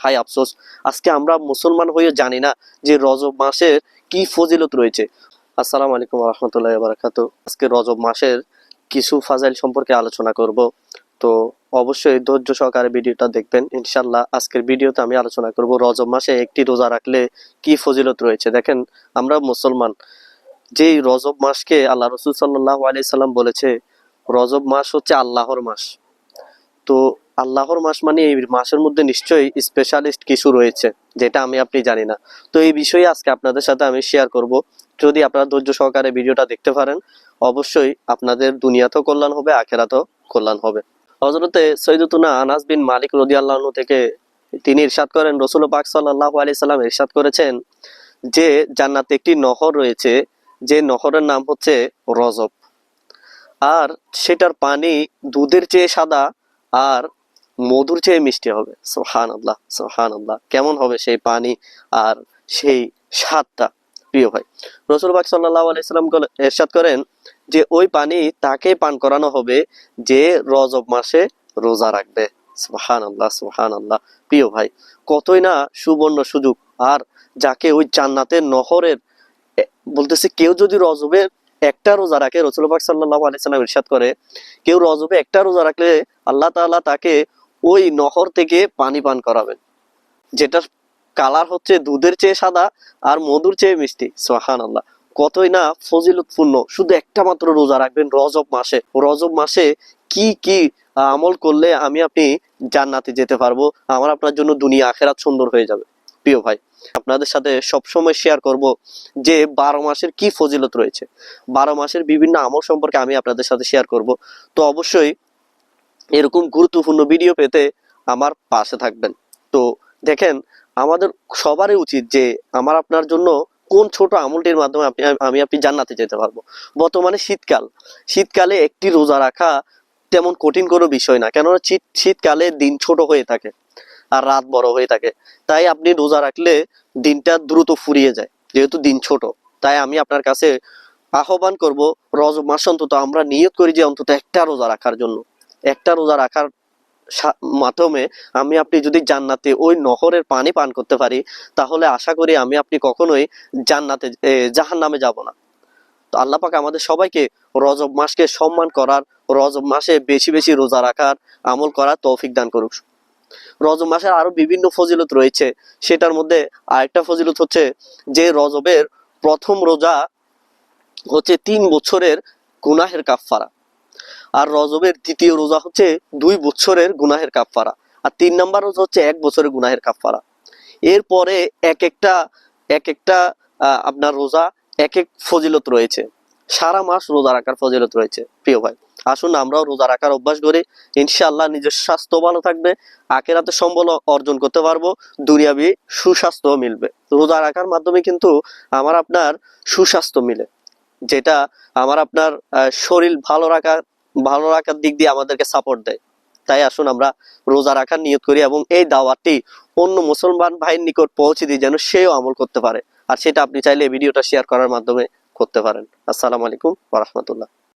High আফসোস, আজকে আমরা মুসলমান হয়ে জানি না যে রজব মাসের কি ফজিলত রয়েছে। আসসালামু আলাইকুম ওয়া রাহমাতুল্লাহি ওয়া বারাকাতুহু। আজকে রজব মাসের কিছু ফাজাইল সম্পর্কে আলোচনা করব। তো অবশ্যই ধৈর্য সহকারে ভিডিওটা দেখবেন ইনশাআল্লাহ। আজকের ভিডিওতে আমি আলোচনা করব রজব মাসে একটি রোজা রাখলে কি ফজিলত রয়েছে। দেখেন, আমরা মুসলমান, যেই রজব মাসকে আল্লাহ রাসূল সাল্লাল্লাহু আলাইহি সাল্লাম বলেছে রজব মাস হচ্ছে আল্লাহর মাস। তো আল্লাহর মাস মানে এই মাসের মধ্যে নিশ্চয়ই স্পেশালিস্ট কিছু রয়েছে যেটা আমি আপনি জানি না। তো এই বিষয়ে আজকে আপনাদের সাথে আমি শেয়ার করব। যদি আপনারা ধৈর্য সহকারে ভিডিওটা দেখতে পারেন, অবশ্যই আপনাদের দুনিয়াতেও কল্যাণ হবে, আখিরাতেও কল্যাণ হবে। হযরতে সৈয়দতুনা আনাস বিন মালিক রাদিয়াল্লাহু আনহু থেকে তিনি ইরশাদ করেন, রাসূল পাক সাল্লাল্লাহু আলাইহি সাল্লাম ইরশাদ করেছেন যে জান্নাতে একটি নহর রয়েছে, যে নহরের নাম হচ্ছে রজব, আর সেটার পানি দুধের চেয়ে সাদা আর মধুর চেয়ে মিষ্টি হবে। সুবহানাল্লাহ, সুবহানাল্লাহ, কেমন হবে সেই পানি আর সেই স্বাদটা। প্রিয় ভাই, রাসূল পাক সাল্লাল্লাহু আলাইহি সাল্লাম ইরশাদ করেন যে ওই পানি তাকে পান করানো হবে যে রজব মাসে রোজা রাখবে। সুবহানাল্লাহ, সুবহানাল্লাহ। প্রিয় ভাই, কতই না সুবর্ণ সুযোগ। আর যাকে ওই জান্নাতের নহরের বলতেছে, কেউ যদি রজবের একটা রোজা রাখে, রাসূল পাক সাল্লাল্লাহু আলাইহি সাল্লাম ইরশাদ করে কেউ রজবে একটা রোজা রাখলে আল্লাহ তাআলা তাকে ওই নহর থেকে পানি পান করাবেন, যেটার কালার হচ্ছে দুধের চেয়ে সাদা আর মধুর চেয়ে মিষ্টি। সুবহানাল্লাহ, কতই না ফজিলতপূর্ণ। শুধু একটা মাত্র রোজা রাখবেন রজব মাসে। রজব মাসে কি কি আমল করলে আমি আপনি জান্নাতে যেতে পারবো, আমার আপনার জন্য দুনিয়া আখিরাত সুন্দর হয়ে যাবে। প্রিয় ভাই, আপনাদের সাথে সবসময় শেয়ার করব যে 12 মাসের কি ফজিলত রয়েছে। 12 মাসের বিভিন্ন আমল সম্পর্কে আমি আপনাদের সাথে শেয়ার করব। তো অবশ্যই এরকম গুরুত্বপূর্ণ ভিডিও পেতে আমার পাশে থাকবেন। তো দেখেন, আমাদের সবারই উচিত যে আমার আপনার জন্য কোন ছোট আমলটির মাধ্যমে আমি আপনি জান্নাতে যেতে পারবো। বর্তমানে শীতকালে একটি রোজা রাখা তেমন কঠিন কোনো বিষয় না, কেননা শীতকালে দিন ছোট হয়ে থাকে আর রাত বড় হয়ে থাকে। তাই আপনি রোজা রাখলে দিনটা দ্রুত ফুরিয়ে যায়, যেহেতু দিন ছোট। তাই আমি আপনার কাছে আহ্বান করব, রজব মাস অন্তত আমরা নিয়ত করি যে অন্তত একটা রোজা রাখার জন্য। একটা রোজা রাখার মাধ্যমে আমি আপনি যদি জান্নাতে ওই নহরের পানি পান করতে পারি, তাহলে আশা করি আমি আপনি কখনোই জান্নাতে জাহান্নামে যাব না। তো আল্লাহ পাক আমাদের সবাইকে রজব মাসকে সম্মান করার, রজব মাসে বেশি বেশি রোজা রাখার, আমল করার তৌফিক দান করুক। রজব মাসের আরো বিভিন্ন ফজিলত রয়েছে। সেটার মধ্যে আরেকটা ফজিলত হচ্ছে যে রজবের প্রথম রোজা হচ্ছে 3 বছরের গুনাহের কাফফারা, আর রজবের দ্বিতীয় রোজা হচ্ছে 2 বছরের গুনাহের কাফফারা, আর 3 নাম্বার রোজা হচ্ছে 1 বছরের গুনাহের কাফফারা। এরপরে এক একটা আপনার রোজা এক এক ফজিলত রয়েছে। সারা মাস রোজা রাখার ফজিলত রয়েছে। প্রিয় ভাই, আসুন আমরাও রোজা রাখার অভ্যাস করি। ইনশাআল্লাহ নিজের স্বাস্থ্য ভালো থাকবে, আখিরাতে সম্বল অর্জন করতে পারবো, দুনিয়াবি সুস্বাস্থ্য মিলবে। রোজা রাখার মাধ্যমে কিন্তু আমার আপনার সুস্বাস্থ্য মিলে, যেটা আমার আপনার শরীর ভালো রাখার দিক দিয়ে আমাদেরকে সাপোর্ট দেয়। তাই আসুন আমরা রোজা রাখার নিয়ত করি এবং এই দাওয়াতটি অন্য মুসলমান ভাইয়ের নিকট পৌঁছে দিই, যেন সেও আমল করতে পারে। আর সেটা আপনি চাইলে ভিডিওটা শেয়ার করার মাধ্যমে করতে পারেন। আসসালামু আলাইকুম ওয়া রাহমাতুল্লাহ।